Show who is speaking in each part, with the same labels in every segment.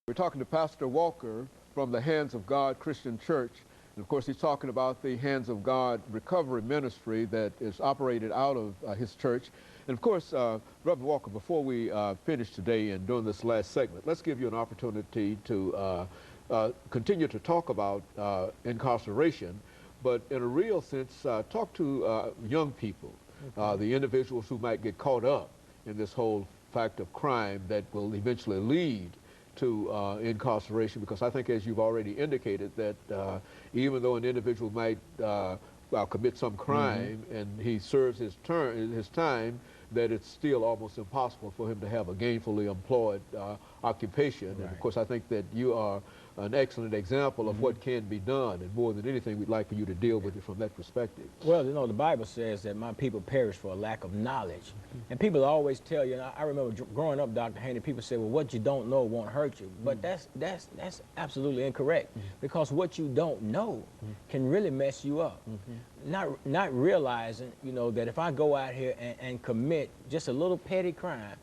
Speaker 1: We're talking to Pastor Walker from the Hands of God Christian Church. And of course, he's talking about the Hands of God recovery ministry that is operated out of his church. And of course, Reverend Walker, before we finish today and during this last segment, let's give you an opportunity to continue to talk about incarceration, but in a real sense, talk to young people, the individuals who might get caught up in this whole fact of crime that will eventually lead to incarceration, because I think, as you've already indicated, that even though an individual might commit some crime and he serves his time, that it's still almost impossible for him to have a gainfully employed occupation. Right. And of course, I think that you are an excellent example of what can be done, and more than anything, we'd like for you to deal with it from that perspective.
Speaker 2: Well, you know, the Bible says that my people perish for a lack of knowledge. And people always tell you, and I remember growing up, Dr. Haney, people say, well, what you don't know won't hurt you. But that's absolutely incorrect, because what you don't know can really mess you up. Not realizing, you know, that if I go out here and commit just a little petty crime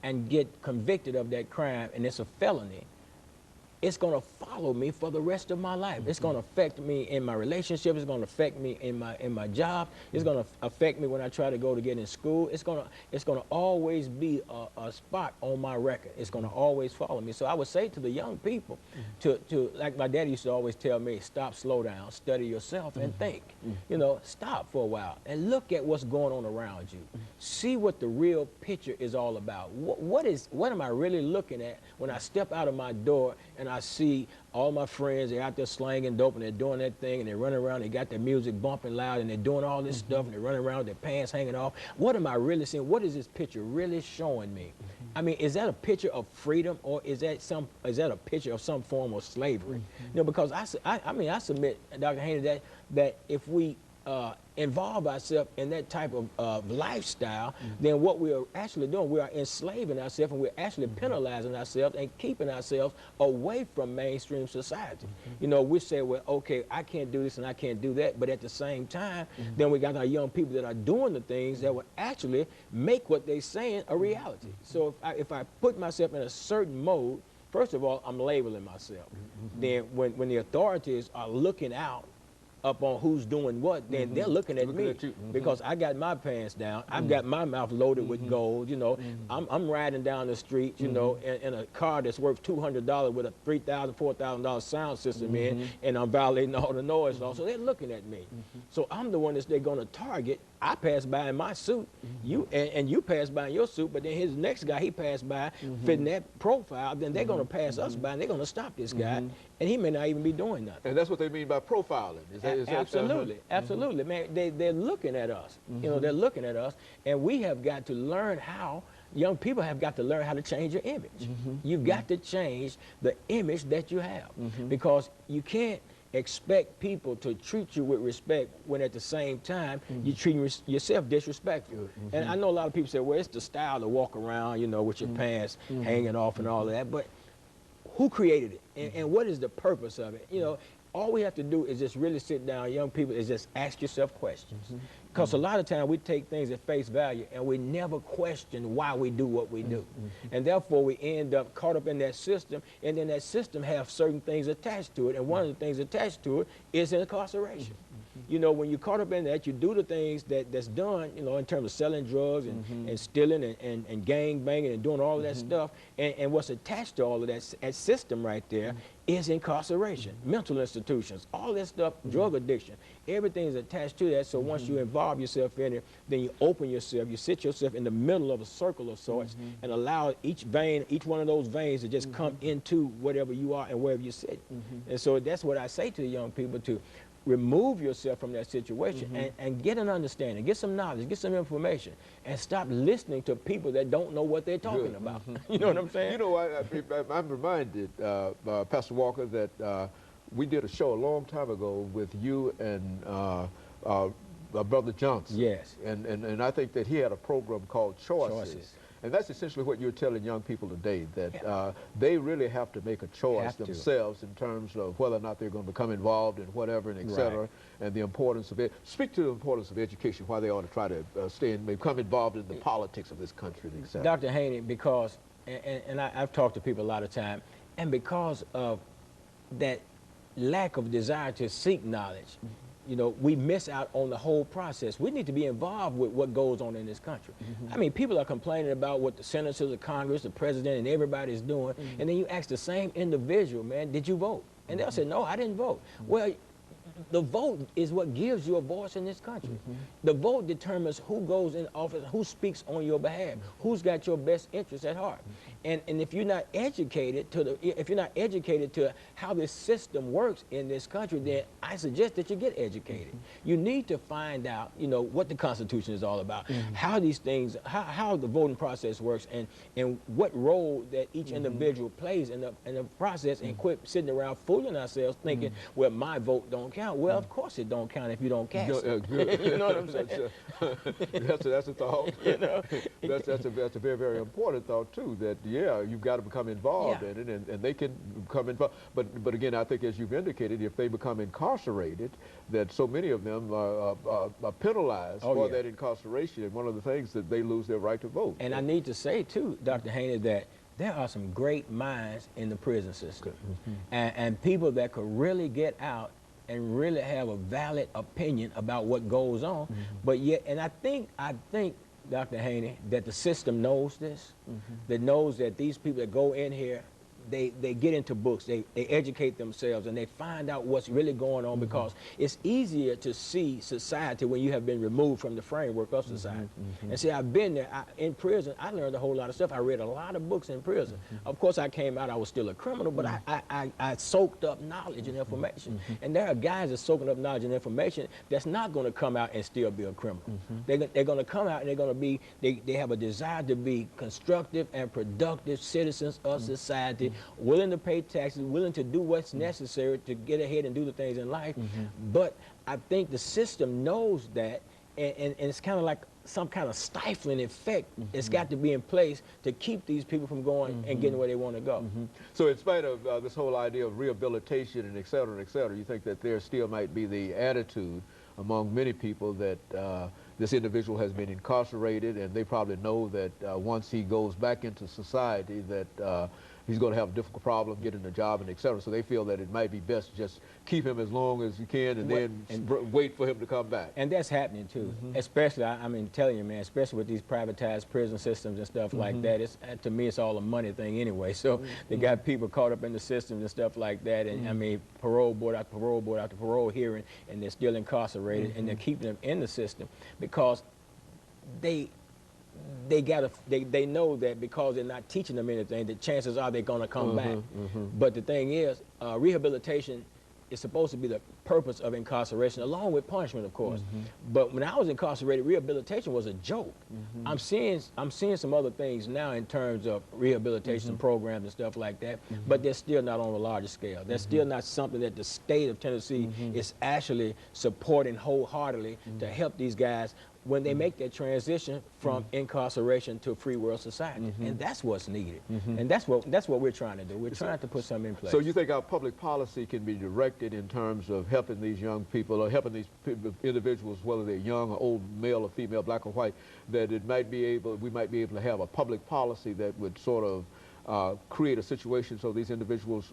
Speaker 2: and get convicted of that crime, and it's a felony, it's going to follow me for the rest of my life. It's going to affect me in my relationship. It's going to affect me in my job. It's going to affect me when I try to go to get in school. It's going to always be a spot on my record. It's going to always follow me. So I would say to the young people, to like my daddy used to always tell me, stop, slow down, study yourself, and think. You know, stop for a while and look at what's going on around you. See what the real picture is all about. What am I really looking at when I step out of my door and I see all my friends, they're out there slanging dope and they're doing that thing and they're running around, they got their music bumping loud and they're doing all this stuff and they're running around with their pants hanging off. What am I really seeing? What is this picture really showing me? I mean, is that a picture of freedom, or is that a picture of some form of slavery? You know, because I submit, Dr. Haney, that if we involve ourselves in that type of lifestyle, then what we are actually doing, we are enslaving ourselves, and we're actually penalizing ourselves and keeping ourselves away from mainstream society. You know, we say, well, okay, I can't do this and I can't do that, but at the same time, then we got our young people that are doing the things that will actually make what they're saying a reality. So if I put myself in a certain mode, first of all, I'm labeling myself. Then when the authorities are looking out up on who's doing what, then they're looking at me because I got my pants down. I've got my mouth loaded with gold. You know, I'm riding down the street, you know, in a car that's worth $200 with a $3,000, $4,000 sound system in, and I'm violating all the noise laws. So they're looking at me. So I'm the one that they're going to target. I pass by in my suit, you pass by in your suit, but then his next guy, he passed by fitting that profile, then they're going to pass us by and they're going to stop this guy, and he may not even be doing nothing.
Speaker 1: And that's what they mean by profiling.
Speaker 2: Absolutely, absolutely, man. They're looking at us. You know, they're looking at us, and we have got to learn how. Young people have got to learn how to change your image. You've got to change the image that you have, because you can't expect people to treat you with respect when at the same time you treat yourself disrespectful. And I know a lot of people say, well, it's the style to walk around, you know, with your pants hanging off and all of that, but who created it, and what is the purpose of it? You know, all we have to do is just really sit down, young people, is just ask yourself questions. Because a lot of times we take things at face value and we never question why we do what we do. And therefore we end up caught up in that system, and then that system has certain things attached to it, and one of the things attached to it is incarceration. You know, when you're caught up in that, you do the things that's done, you know, in terms of selling drugs and stealing and gang banging and doing all of that stuff. And what's attached to all of that system right there is incarceration, mental institutions, all that stuff, drug addiction. Everything is attached to that. So once you involve yourself in it, then you open yourself, you sit yourself in the middle of a circle of sorts and allow each one of those veins to just come into whatever you are and wherever you sit. And so that's what I say to the young people, to remove yourself from that situation and get an understanding, get some knowledge, get some information, and stop listening to people that don't know what they're talking about. You know what I'm saying?
Speaker 1: You know, I'm reminded, Pastor Walker, that we did a show a long time ago with you and Brother Johnson.
Speaker 2: Yes.
Speaker 1: And I think that he had a program called Choices. And that's essentially what you're telling young people today, that they really have to make a choice themselves in terms of whether or not they're going to become involved in whatever, and et cetera, and the importance of it. Speak to the importance of education, why they ought to try to stay and become involved in the politics of this country, and et cetera.
Speaker 2: Dr. Haney, because, and I've talked to people a lot of time, And because of that lack of desire to seek knowledge, you know, we miss out on the whole process. We need to be involved with what goes on in this country. I mean, people are complaining about what the senators, the Congress, the president, and everybody's doing, and then you ask the same individual, man, did you vote? And they'll say, no, I didn't vote. Well, the vote is what gives you a voice in this country. The vote determines who goes in office, who speaks on your behalf, who's got your best interests at heart. And if you're not educated to how this system works in this country, then I suggest that you get educated. You need to find out, you know, what the Constitution is all about, how these things, how the voting process works, and what role that each individual plays in the process, and quit sitting around fooling ourselves thinking, well, my vote don't count. Well, of course it don't count if you don't cast it. You know what I'm saying?
Speaker 1: That's a thought.
Speaker 2: You know?
Speaker 1: That's a very, very important thought too, that yeah, you've got to become involved in it, and they can become involved. But again, I think as you've indicated, if they become incarcerated, that so many of them are penalized for that incarceration, and one of the things that they lose their right to vote.
Speaker 2: And I need to say too, Dr. Haney, that there are some great minds in the prison system, and people that could really get out and really have a valid opinion about what goes on. But yet, and I think, Dr. Haney, that the system knows this, that knows that these people that go in here, they get into books, they educate themselves, and they find out what's really going on, because it's easier to see society when you have been removed from the framework of society. And see, I've been there. In prison, I learned a whole lot of stuff. I read a lot of books in prison. Of course, I came out, I was still a criminal, but I soaked up knowledge and information. And there are guys that's soaking up knowledge and information that's not going to come out and still be a criminal. They're going to come out and they're going to be, they have a desire to be constructive and productive citizens of society, willing to pay taxes, willing to do what's necessary to get ahead and do the things in life. But I think the system knows that, and it's kind of like some kind of stifling effect. It's got to be in place to keep these people from going and getting where they want to go.
Speaker 1: So in spite of this whole idea of rehabilitation and et cetera, you think that there still might be the attitude among many people that this individual has been incarcerated, and they probably know that once he goes back into society that he's going to have a difficult problem getting a job and et cetera. So they feel that it might be best to just keep him as long as you can, and then wait for him to come back.
Speaker 2: And that's happening too, especially, I mean, telling you, man, especially with these privatized prison systems and stuff like that. It's, to me, it's all a money thing anyway. So they got people caught up in the systems and stuff like that. And I mean, parole board after parole board after parole hearing, and they're still incarcerated, and they're keeping them in the system because they know that because they're not teaching them anything, the chances are they're going to come back. But the thing is, rehabilitation is supposed to be the purpose of incarceration, along with punishment, of course. But when I was incarcerated, rehabilitation was a joke. I'm seeing some other things now in terms of rehabilitation programs and stuff like that, but they're still not on a larger scale. They're still not something that the state of Tennessee is actually supporting wholeheartedly to help these guys when they make that transition from incarceration to a free world society. And that's what's needed. And that's what we're trying to do. We're trying to put something in place.
Speaker 1: So you think our public policy can be directed in terms of helping these young people, or helping these individuals, whether they're young or old, male or female, black or white, that we might be able to have a public policy that would sort of create a situation so these individuals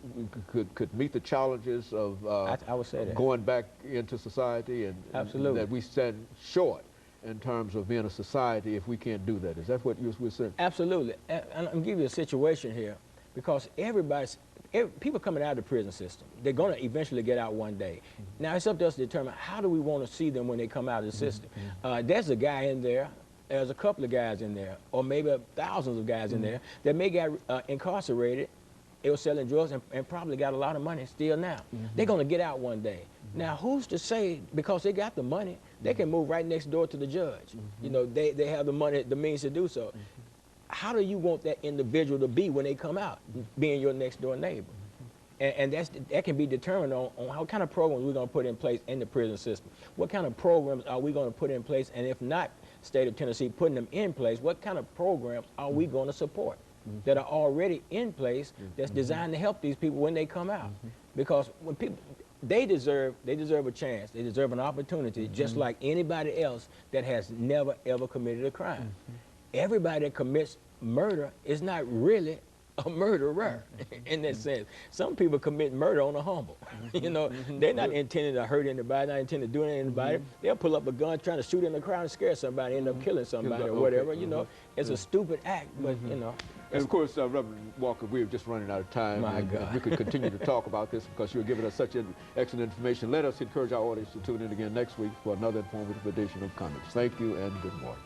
Speaker 1: could meet the challenges of
Speaker 2: I would say that.
Speaker 1: Going back into society, and that we stand short in terms of being a society if we can't do that. Is that what you're saying?
Speaker 2: Absolutely. And I'm going to give you a situation here, because people coming out of the prison system, they're going to eventually get out one day. Now, it's up to us to determine how do we want to see them when they come out of the system. There's a guy in there, there's a couple of guys in there, or maybe thousands of guys in there that may get incarcerated. They were selling drugs and probably got a lot of money still now. They're going to get out one day. Now, who's to say, because they got the money, they can move right next door to the judge. You know, they have the money, the means to do so. How do you want that individual to be when they come out, being your next door neighbor? And that can be determined on how kind of programs we're going to put in place in the prison system. What kind of programs are we going to put in place? And if not, state of Tennessee putting them in place, what kind of programs are we going to support that are already in place that's designed to help these people when they come out? Because when people, they deserve a chance. They deserve an opportunity, just like anybody else that has never, ever committed a crime. Everybody that commits murder is not really a murderer in that sense. Some people commit murder on a humble. You know, they're not intending to hurt anybody, not intending to do anything to anybody. They'll pull up a gun trying to shoot in the crowd and scare somebody, end up killing somebody or whatever. You know, it's a stupid act, but you know.
Speaker 1: And of course, Reverend Walker, we're just running out of time.
Speaker 2: My God.
Speaker 1: We could continue to talk about this because you're giving us such excellent information. Let us encourage our audience to tune in again next week for another informative edition of Comments. Thank you and good morning.